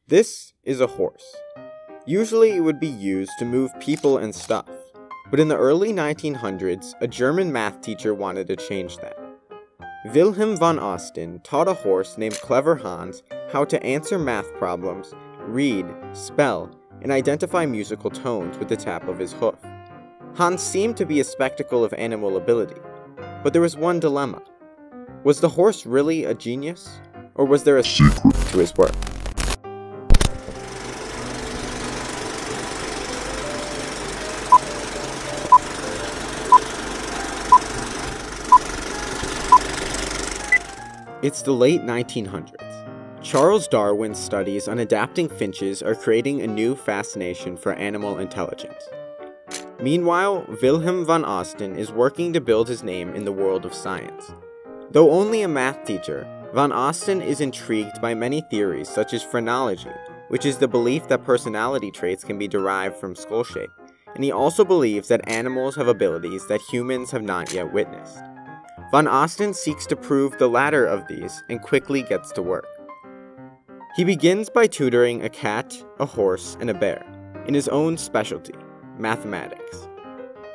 This is a horse. Usually it would be used to move people and stuff, but in the early 1900s, a German math teacher wanted to change that. Wilhelm von Osten taught a horse named Clever Hans how to answer math problems, read, spell, and identify musical tones with the tap of his hoof. Hans seemed to be a spectacle of animal ability, but there was one dilemma. Was the horse really a genius, or was there a secret to his work? It's the late 1900s. Charles Darwin's studies on adapting finches are creating a new fascination for animal intelligence. Meanwhile, Wilhelm von Osten is working to build his name in the world of science. Though only a math teacher, von Osten is intrigued by many theories such as phrenology, which is the belief that personality traits can be derived from skull shape, and he also believes that animals have abilities that humans have not yet witnessed. Von Osten seeks to prove the latter of these and quickly gets to work. He begins by tutoring a cat, a horse, and a bear, in his own specialty, mathematics.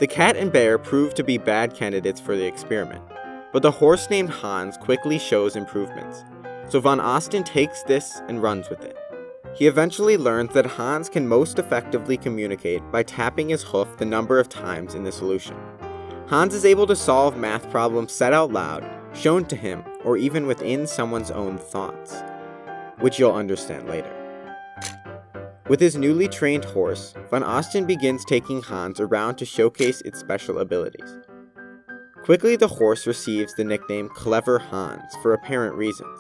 The cat and bear prove to be bad candidates for the experiment, but the horse named Hans quickly shows improvements, so von Osten takes this and runs with it. He eventually learns that Hans can most effectively communicate by tapping his hoof the number of times in the solution. Hans is able to solve math problems said out loud, shown to him, or even within someone's own thoughts, which you'll understand later. With his newly trained horse, von Osten begins taking Hans around to showcase its special abilities. Quickly, the horse receives the nickname Clever Hans for apparent reasons.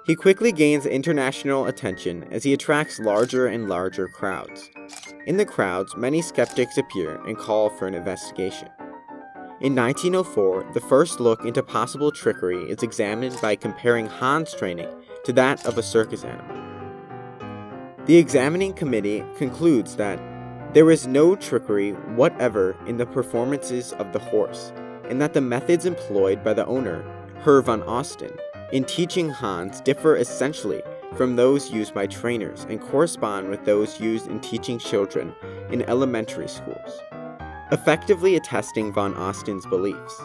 He quickly gains international attention as he attracts larger and larger crowds. In the crowds, many skeptics appear and call for an investigation. In 1904, the first look into possible trickery is examined by comparing Hans' training to that of a circus animal. The examining committee concludes that there is no trickery whatever in the performances of the horse, and that the methods employed by the owner, Herr von Osten, in teaching Hans differ essentially from those used by trainers and correspond with those used in teaching children in elementary schools, effectively attesting von Osten's beliefs.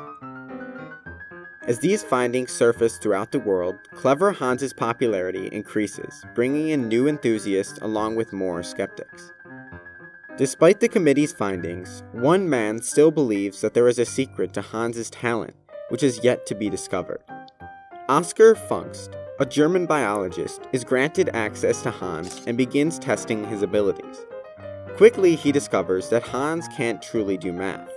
As these findings surface throughout the world, Clever Hans's popularity increases, bringing in new enthusiasts along with more skeptics. Despite the committee's findings, one man still believes that there is a secret to Hans's talent, which is yet to be discovered. Oskar Pfungst, a German biologist, is granted access to Hans and begins testing his abilities. Quickly, he discovers that Hans can't truly do math,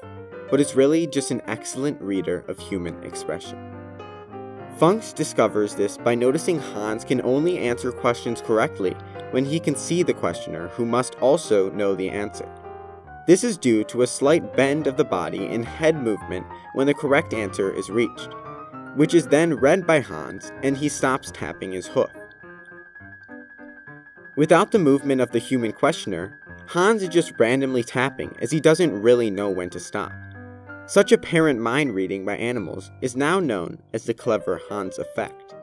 but is really just an excellent reader of human expression. Pfungst discovers this by noticing Hans can only answer questions correctly when he can see the questioner, who must also know the answer. This is due to a slight bend of the body and head movement when the correct answer is reached, which is then read by Hans, and he stops tapping his hoof. Without the movement of the human questioner, Hans is just randomly tapping as he doesn't really know when to stop. Such apparent mind reading by animals is now known as the Clever Hans effect.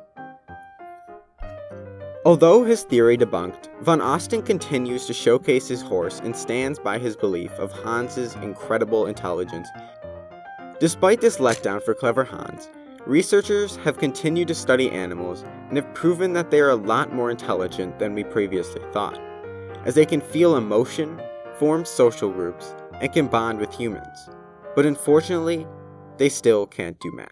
Although his theory debunked, von Osten continues to showcase his horse and stands by his belief of Hans's incredible intelligence. Despite this letdown for Clever Hans, researchers have continued to study animals and have proven that they are a lot more intelligent than we previously thought, as they can feel emotion, form social groups, and can bond with humans. But unfortunately, they still can't do math.